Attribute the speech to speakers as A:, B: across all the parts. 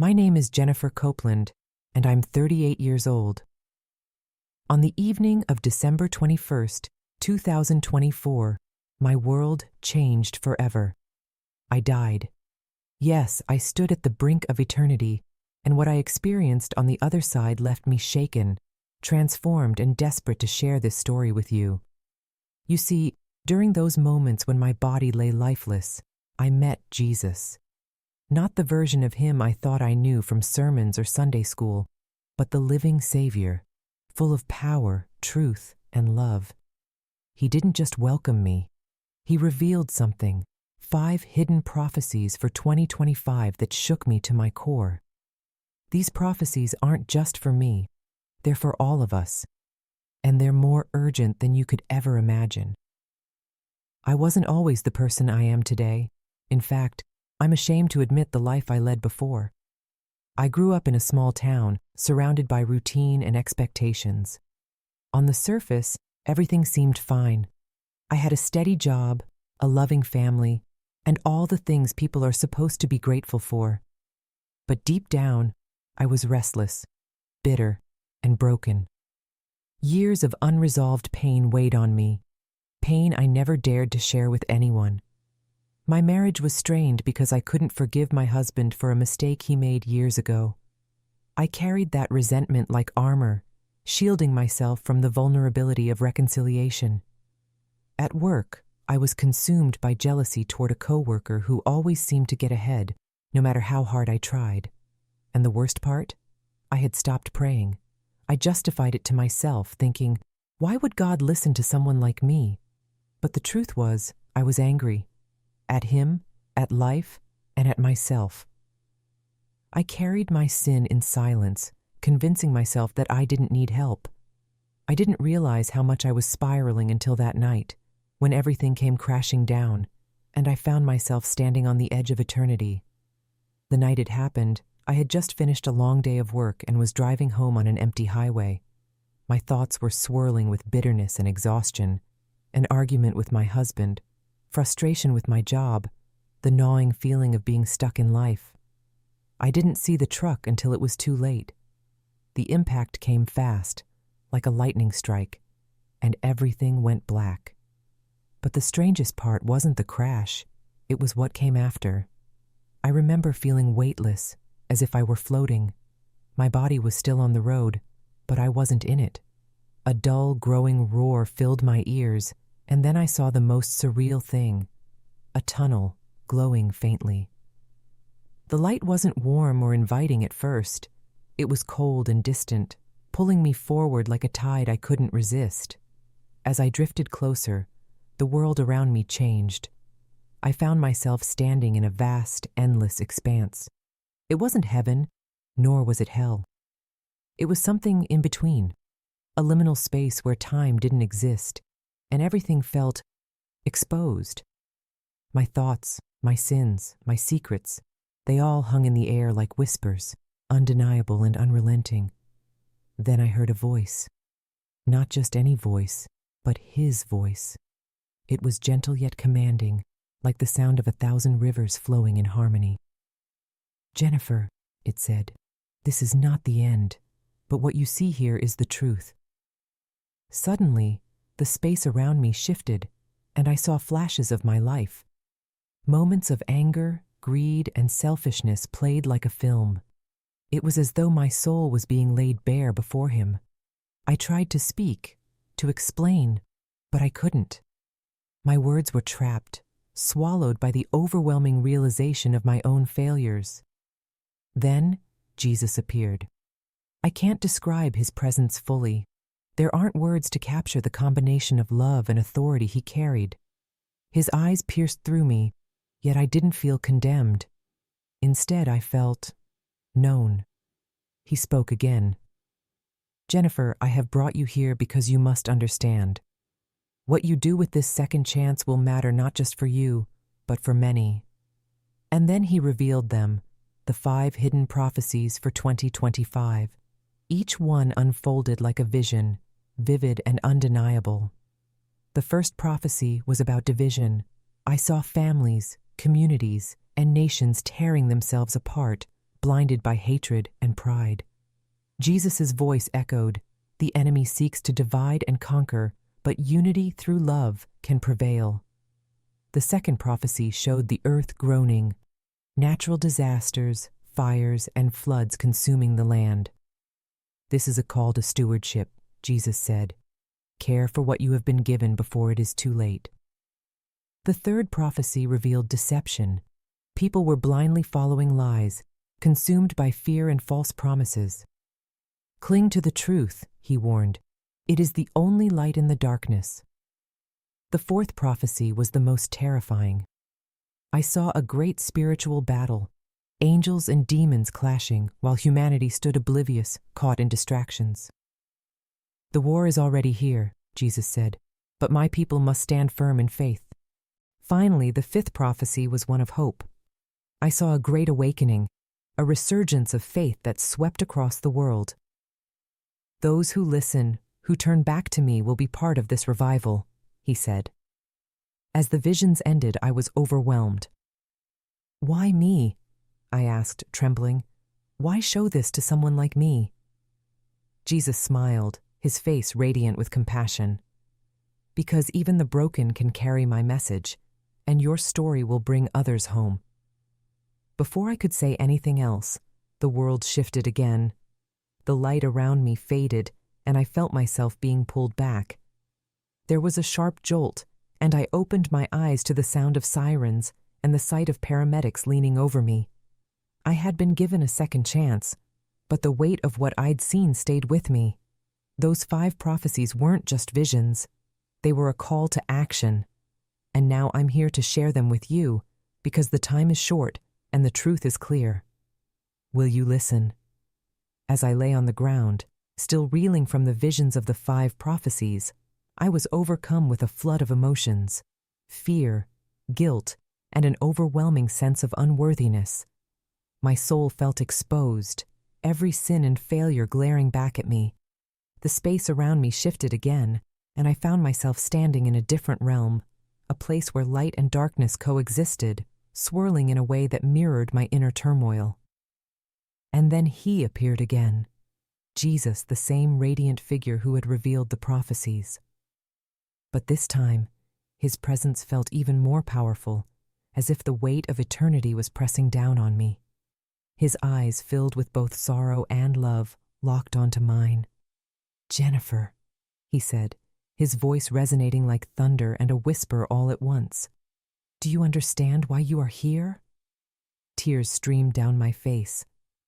A: My name is Jennifer Copeland, and I'm 38 years old. On the evening of December 21st, 2024, my world changed forever. I died. Yes, I stood at the brink of eternity, and what I experienced on the other side left me shaken, transformed, and desperate to share this story with you. You see, during those moments when my body lay lifeless, I met Jesus. Not the version of him I thought I knew from sermons or Sunday school, but the living Savior, full of power, truth, and love. He didn't just welcome me. He revealed something, 5 hidden prophecies for 2025 that shook me to my core. These prophecies aren't just for me, they're for all of us, and they're more urgent than you could ever imagine. I wasn't always the person I am today. In fact, I'm ashamed to admit the life I led before. I grew up in a small town, surrounded by routine and expectations. On the surface, everything seemed fine. I had a steady job, a loving family, and all the things people are supposed to be grateful for. But deep down, I was restless, bitter, and broken. Years of unresolved pain weighed on me, pain I never dared to share with anyone. My marriage was strained because I couldn't forgive my husband for a mistake he made years ago. I carried that resentment like armor, shielding myself from the vulnerability of reconciliation. At work, I was consumed by jealousy toward a coworker who always seemed to get ahead, no matter how hard I tried. And the worst part? I had stopped praying. I justified it to myself, thinking, why would God listen to someone like me? But the truth was, I was angry. At him, at life, and at myself. I carried my sin in silence, convincing myself that I didn't need help. I didn't realize how much I was spiraling until that night, when everything came crashing down, and I found myself standing on the edge of eternity. The night it happened, I had just finished a long day of work and was driving home on an empty highway. My thoughts were swirling with bitterness and exhaustion, an argument with my husband, frustration with my job, the gnawing feeling of being stuck in life. I didn't see the truck until it was too late. The impact came fast, like a lightning strike, and everything went black. But the strangest part wasn't the crash, it was what came after. I remember feeling weightless, as if I were floating. My body was still on the road, but I wasn't in it. A dull, growing roar filled my ears, and then I saw the most surreal thing, a tunnel glowing faintly. The light wasn't warm or inviting at first. It was cold and distant, pulling me forward like a tide I couldn't resist. As I drifted closer, the world around me changed. I found myself standing in a vast, endless expanse. It wasn't heaven, nor was it hell. It was something in between, a liminal space where time didn't exist, and everything felt exposed. My thoughts, my sins, my secrets, they all hung in the air like whispers, undeniable and unrelenting. Then I heard a voice. Not just any voice, but his voice. It was gentle yet commanding, like the sound of 1,000 rivers flowing in harmony. Jennifer, it said, this is not the end, but what you see here is the truth. Suddenly, the space around me shifted, and I saw flashes of my life. Moments of anger, greed, and selfishness played like a film. It was as though my soul was being laid bare before him. I tried to speak, to explain, but I couldn't. My words were trapped, swallowed by the overwhelming realization of my own failures. Then, Jesus appeared. I can't describe his presence fully. There aren't words to capture the combination of love and authority he carried. His eyes pierced through me, yet I didn't feel condemned. Instead, I felt known. He spoke again. Jennifer, I have brought you here because you must understand. What you do with this second chance will matter not just for you, but for many. And then he revealed them, the 5 hidden prophecies for 2025. Each one unfolded like a vision, vivid and undeniable. The first prophecy was about division. I saw families, communities, and nations tearing themselves apart, blinded by hatred and pride. Jesus' voice echoed, "The enemy seeks to divide and conquer, but unity through love can prevail." The second prophecy showed the earth groaning, natural disasters, fires, and floods consuming the land. "This is a call to stewardship," Jesus said. "Care for what you have been given before it is too late." The third prophecy revealed deception. People were blindly following lies, consumed by fear and false promises. "Cling to the truth," he warned. "It is the only light in the darkness." The fourth prophecy was the most terrifying. I saw a great spiritual battle, angels and demons clashing while humanity stood oblivious, caught in distractions. "The war is already here," Jesus said, "but my people must stand firm in faith." Finally, the fifth prophecy was one of hope. I saw a great awakening, a resurgence of faith that swept across the world. "Those who listen, who turn back to me, will be part of this revival," he said. As the visions ended, I was overwhelmed. "Why me?" I asked, trembling. "Why show this to someone like me?" Jesus smiled, his face radiant with compassion. "Because even the broken can carry my message, and your story will bring others home." Before I could say anything else, the world shifted again. The light around me faded, and I felt myself being pulled back. There was a sharp jolt, and I opened my eyes to the sound of sirens and the sight of paramedics leaning over me. I had been given a second chance, but the weight of what I'd seen stayed with me. Those 5 prophecies weren't just visions. They were a call to action. And now I'm here to share them with you, because the time is short and the truth is clear. Will you listen? As I lay on the ground, still reeling from the visions of the 5 prophecies, I was overcome with a flood of emotions: fear, guilt, and an overwhelming sense of unworthiness. My soul felt exposed, every sin and failure glaring back at me. The space around me shifted again, and I found myself standing in a different realm, a place where light and darkness coexisted, swirling in a way that mirrored my inner turmoil. And then he appeared again, Jesus, the same radiant figure who had revealed the prophecies. But this time, his presence felt even more powerful, as if the weight of eternity was pressing down on me. His eyes, filled with both sorrow and love, locked onto mine. "Jennifer," he said, his voice resonating like thunder and a whisper all at once. "Do you understand why you are here?" Tears streamed down my face.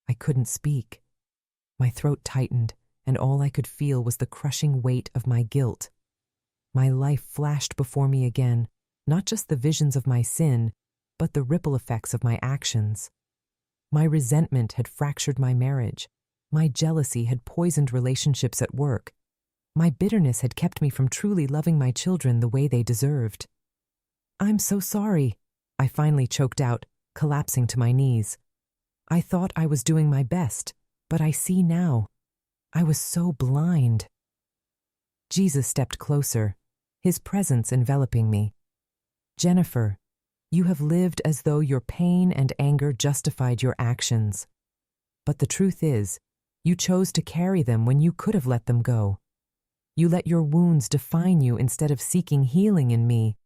A: I couldn't speak. My throat tightened, and all I could feel was the crushing weight of my guilt. My life flashed before me again, not just the visions of my sin, but the ripple effects of my actions. My resentment had fractured my marriage. My jealousy had poisoned relationships at work. My bitterness had kept me from truly loving my children the way they deserved. "I'm so sorry," I finally choked out, collapsing to my knees. I thought I was doing my best, but I see now. I was so blind. Jesus stepped closer, his presence enveloping me. "Jennifer, you have lived as though your pain and anger justified your actions. But the truth is, you chose to carry them when you could have let them go. You let your wounds define you instead of seeking healing in me."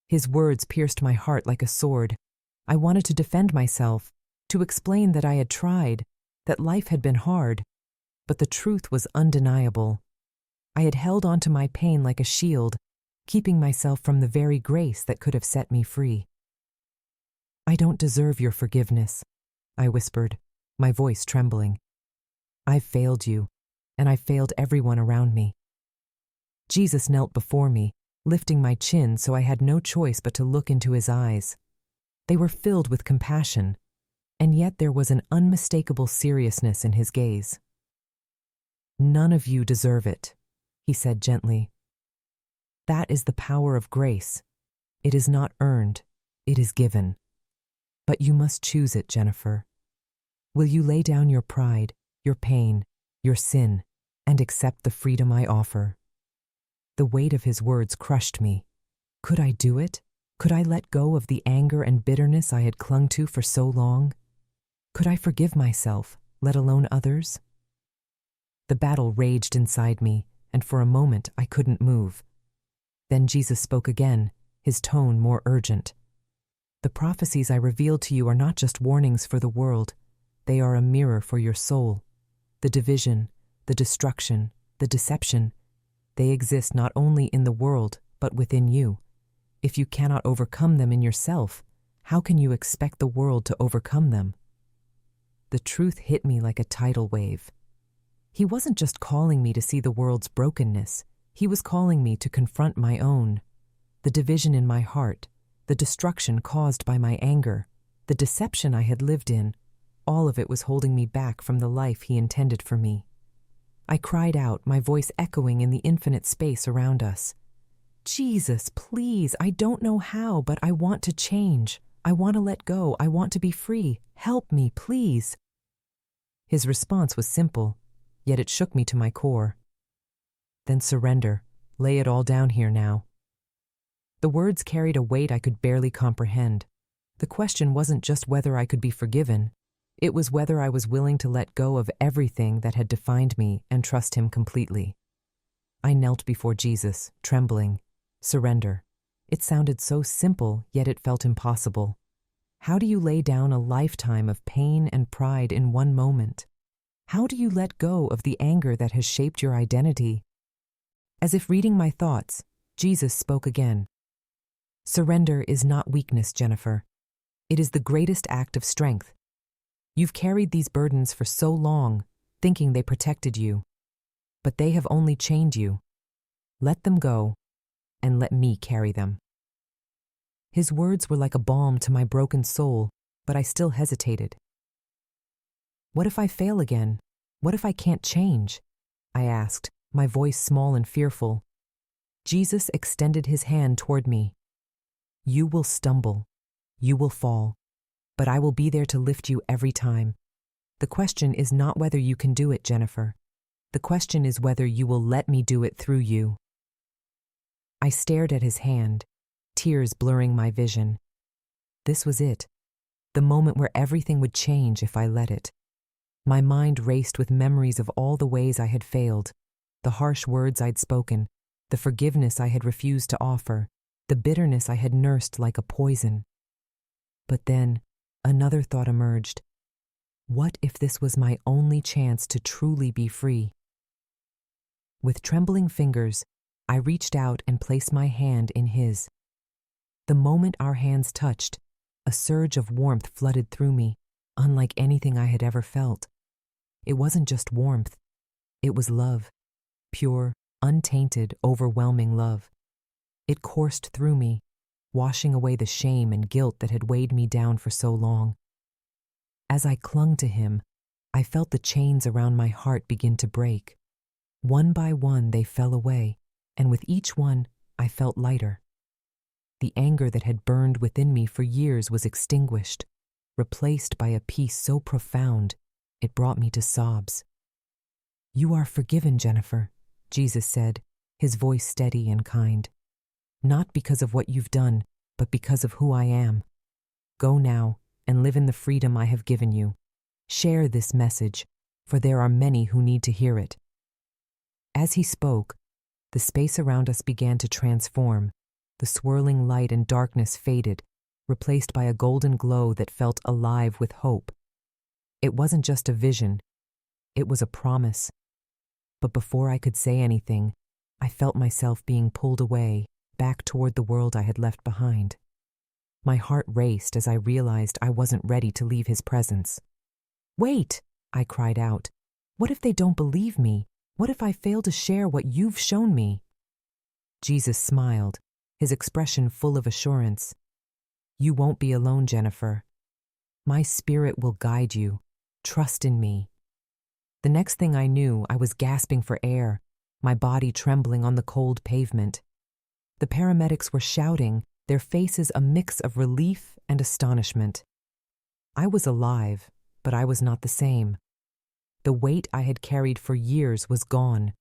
A: His words pierced my heart like a sword. I wanted to defend myself, to explain that I had tried, that life had been hard, but the truth was undeniable. I had held onto my pain like a shield, keeping myself from the very grace that could have set me free. "I don't deserve your forgiveness," I whispered, my voice trembling. "I've failed you, and I've failed everyone around me." Jesus knelt before me, lifting my chin so I had no choice but to look into his eyes. They were filled with compassion, and yet there was an unmistakable seriousness in his gaze. "None of you deserve it," he said gently. "That is the power of grace. It is not earned, it is given. But you must choose it, Jennifer. Will you lay down your pride, your pain, your sin, and accept the freedom I offer?" The weight of his words crushed me. Could I do it? Could I let go of the anger and bitterness I had clung to for so long? Could I forgive myself, let alone others? The battle raged inside me, and for a moment I couldn't move. Then Jesus spoke again, his tone more urgent. The prophecies I revealed to you are not just warnings for the world. They are a mirror for your soul. The division, the destruction, the deception, they exist not only in the world, but within you. If you cannot overcome them in yourself, how can you expect the world to overcome them? The truth hit me like a tidal wave. He wasn't just calling me to see the world's brokenness. He was calling me to confront my own. The division in my heart, the destruction caused by my anger, the deception I had lived in, all of it was holding me back from the life he intended for me. I cried out, my voice echoing in the infinite space around us. Jesus, please, I don't know how, but I want to change. I want to let go. I want to be free. Help me, please. His response was simple, yet it shook me to my core. Then surrender. Lay it all down here now. The words carried a weight I could barely comprehend. The question wasn't just whether I could be forgiven. It was whether I was willing to let go of everything that had defined me and trust him completely. I knelt before Jesus, trembling. Surrender. It sounded so simple, yet it felt impossible. How do you lay down a lifetime of pain and pride in one moment? How do you let go of the anger that has shaped your identity? As if reading my thoughts, Jesus spoke again. Surrender is not weakness, Jennifer. It is the greatest act of strength. You've carried these burdens for so long, thinking they protected you. But they have only chained you. Let them go, and let me carry them. His words were like a balm to my broken soul, but I still hesitated. What if I fail again? What if I can't change? I asked, my voice small and fearful. Jesus extended his hand toward me. You will stumble. You will fall. But I will be there to lift you every time. The question is not whether you can do it, Jennifer. The question is whether you will let me do it through you. I stared at his hand, tears blurring my vision. This was it, the moment where everything would change if I let it. My mind raced with memories of all the ways I had failed, the harsh words I'd spoken, the forgiveness I had refused to offer, the bitterness I had nursed like a poison. But then, another thought emerged. What if this was my only chance to truly be free? With trembling fingers, I reached out and placed my hand in his. The moment our hands touched, a surge of warmth flooded through me, unlike anything I had ever felt. It wasn't just warmth. It was love. Pure, untainted, overwhelming love. It coursed through me, washing away the shame and guilt that had weighed me down for so long. As I clung to him, I felt the chains around my heart begin to break. One by one they fell away, and with each one I felt lighter. The anger that had burned within me for years was extinguished, replaced by a peace so profound it brought me to sobs. You are forgiven, Jennifer, Jesus said, his voice steady and kind. Not because of what you've done, but because of who I am. Go now and live in the freedom I have given you. Share this message, for there are many who need to hear it. As he spoke, the space around us began to transform. The swirling light and darkness faded, replaced by a golden glow that felt alive with hope. It wasn't just a vision, it was a promise. But before I could say anything, I felt myself being pulled away, back toward the world I had left behind. My heart raced as I realized I wasn't ready to leave his presence. Wait, I cried out. What if they don't believe me? What if I fail to share what you've shown me? Jesus smiled, his expression full of assurance. You won't be alone, Jennifer. My spirit will guide you. Trust in me. The next thing I knew, I was gasping for air, my body trembling on the cold pavement. The paramedics were shouting, their faces a mix of relief and astonishment. I was alive, but I was not the same. The weight I had carried for years was gone,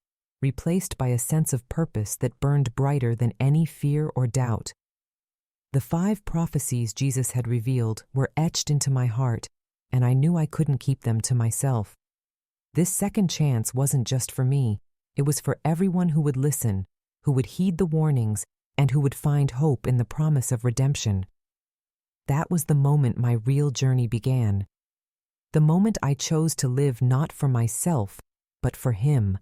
A: replaced by a sense of purpose that burned brighter than any fear or doubt. The 5 prophecies Jesus had revealed were etched into my heart, and I knew I couldn't keep them to myself. This second chance wasn't just for me, it was for everyone who would listen, who would heed the warnings, and who would find hope in the promise of redemption. That was the moment my real journey began. The moment I chose to live not for myself, but for Him.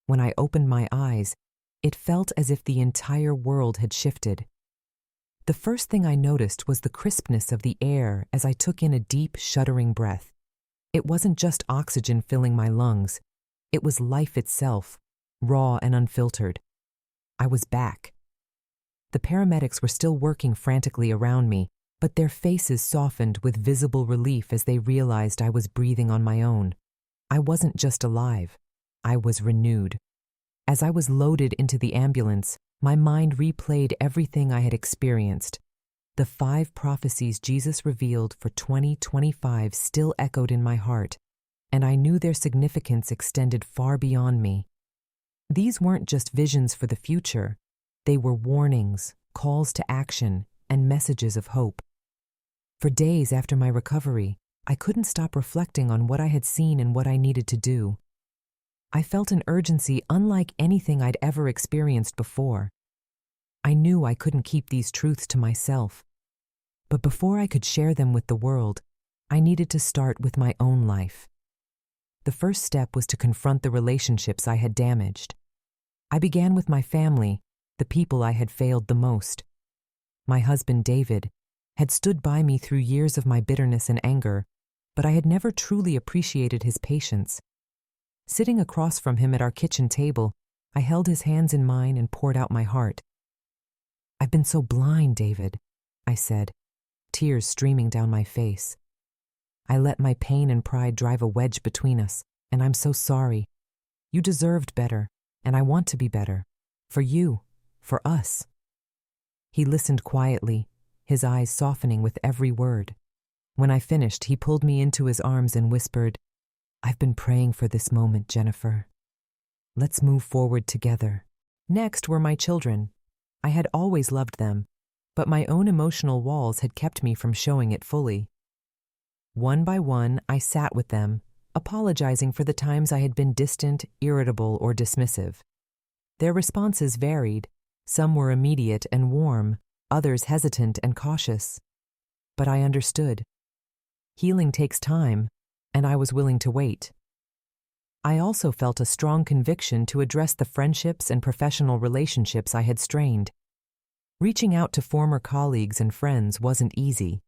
A: When I opened my eyes, it felt as if the entire world had shifted. The first thing I noticed was the crispness of the air as I took in a deep, shuddering breath. It wasn't just oxygen filling my lungs. It was life itself, raw and unfiltered. I was back. The paramedics were still working frantically around me, but their faces softened with visible relief as they realized I was breathing on my own. I wasn't just alive. I was renewed. As I was loaded into the ambulance, my mind replayed everything I had experienced. The 5 prophecies Jesus revealed for 2025 still echoed in my heart, and I knew their significance extended far beyond me. These weren't just visions for the future. They were warnings, calls to action, and messages of hope. For days after my recovery, I couldn't stop reflecting on what I had seen and what I needed to do. I felt an urgency unlike anything I'd ever experienced before. I knew I couldn't keep these truths to myself. But before I could share them with the world, I needed to start with my own life. The first step was to confront the relationships I had damaged. I began with my family, the people I had failed the most. My husband, David, had stood by me through years of my bitterness and anger, but I had never truly appreciated his patience. Sitting across from him at our kitchen table, I held his hands in mine and poured out my heart. "I've been so blind, David," I said, tears streaming down my face. "I let my pain and pride drive a wedge between us, and I'm so sorry. You deserved better, and I want to be better. For you, for us." He listened quietly, his eyes softening with every word. When I finished, he pulled me into his arms and whispered, "I've been praying for this moment, Jennifer. Let's move forward together." Next were my children. I had always loved them, but my own emotional walls had kept me from showing it fully. One by one, I sat with them, apologizing for the times I had been distant, irritable, or dismissive. Their responses varied. Some were immediate and warm, others hesitant and cautious. But I understood. Healing takes time, and I was willing to wait. I also felt a strong conviction to address the friendships and professional relationships I had strained. Reaching out to former colleagues and friends wasn't easy,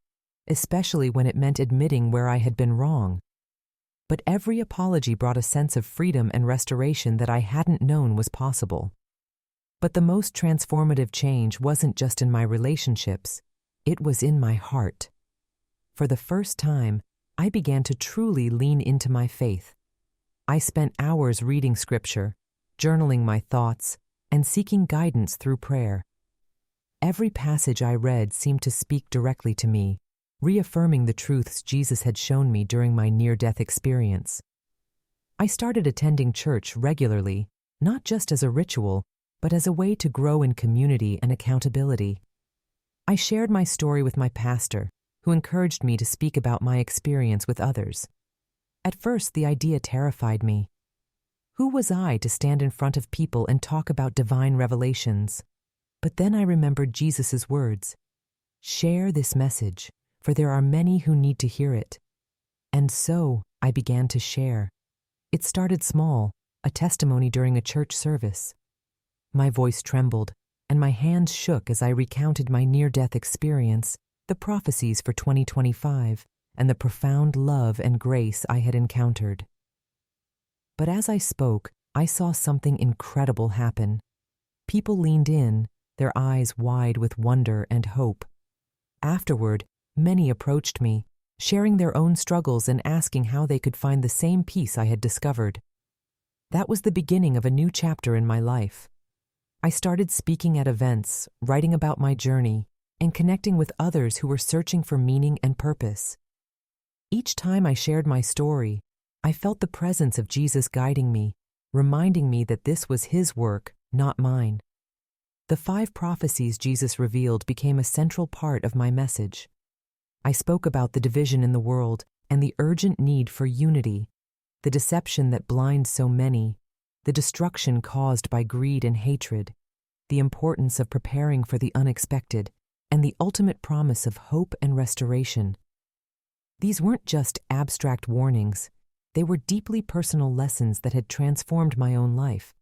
A: especially when it meant admitting where I had been wrong. But every apology brought a sense of freedom and restoration that I hadn't known was possible. But the most transformative change wasn't just in my relationships, it was in my heart. For the first time, I began to truly lean into my faith. I spent hours reading scripture, journaling my thoughts, and seeking guidance through prayer. Every passage I read seemed to speak directly to me, reaffirming the truths Jesus had shown me during my near-death experience. I started attending church regularly, not just as a ritual, but as a way to grow in community and accountability. I shared my story with my pastor, who encouraged me to speak about my experience with others. At first, the idea terrified me. Who was I to stand in front of people and talk about divine revelations? But then I remembered Jesus' words, "Share this message, for there are many who need to hear it." And so I began to share. It started small, a testimony during a church service. My voice trembled, and my hands shook as I recounted my near-death experience, the prophecies for 2025, and the profound love and grace I had encountered. But as I spoke, I saw something incredible happen. People leaned in, their eyes wide with wonder and hope. Afterward, many approached me, sharing their own struggles and asking how they could find the same peace I had discovered. That was the beginning of a new chapter in my life. I started speaking at events, writing about my journey, and connecting with others who were searching for meaning and purpose. Each time I shared my story, I felt the presence of Jesus guiding me, reminding me that this was His work, not mine. The 5 prophecies Jesus revealed became a central part of my message. I spoke about the division in the world, and the urgent need for unity, the deception that blinds so many, the destruction caused by greed and hatred, the importance of preparing for the unexpected, and the ultimate promise of hope and restoration. These weren't just abstract warnings, they were deeply personal lessons that had transformed my own life.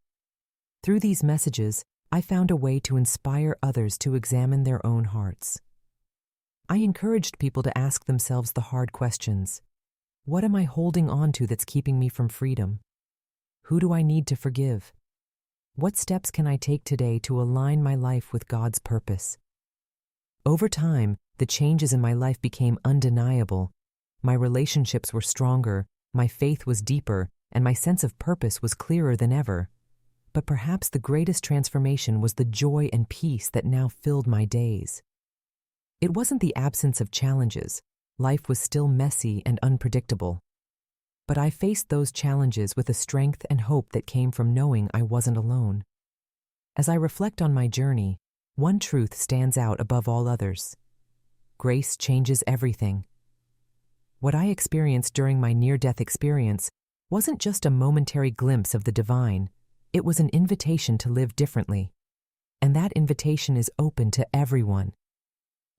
A: Through these messages, I found a way to inspire others to examine their own hearts. I encouraged people to ask themselves the hard questions. What am I holding on to that's keeping me from freedom? Who do I need to forgive? What steps can I take today to align my life with God's purpose? Over time, the changes in my life became undeniable. My relationships were stronger, my faith was deeper, and my sense of purpose was clearer than ever. But perhaps the greatest transformation was the joy and peace that now filled my days. It wasn't the absence of challenges. Life was still messy and unpredictable. But I faced those challenges with a strength and hope that came from knowing I wasn't alone. As I reflect on my journey, one truth stands out above all others. Grace changes everything. What I experienced during my near-death experience wasn't just a momentary glimpse of the divine, it was an invitation to live differently. And that invitation is open to everyone.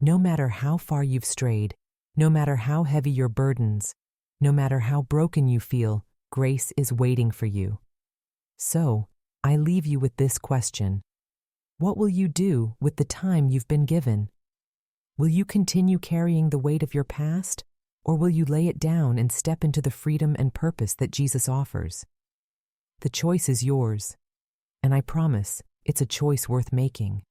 A: No matter how far you've strayed, no matter how heavy your burdens, no matter how broken you feel, grace is waiting for you. So, I leave you with this question. What will you do with the time you've been given? Will you continue carrying the weight of your past, or will you lay it down and step into the freedom and purpose that Jesus offers? The choice is yours, and I promise it's a choice worth making.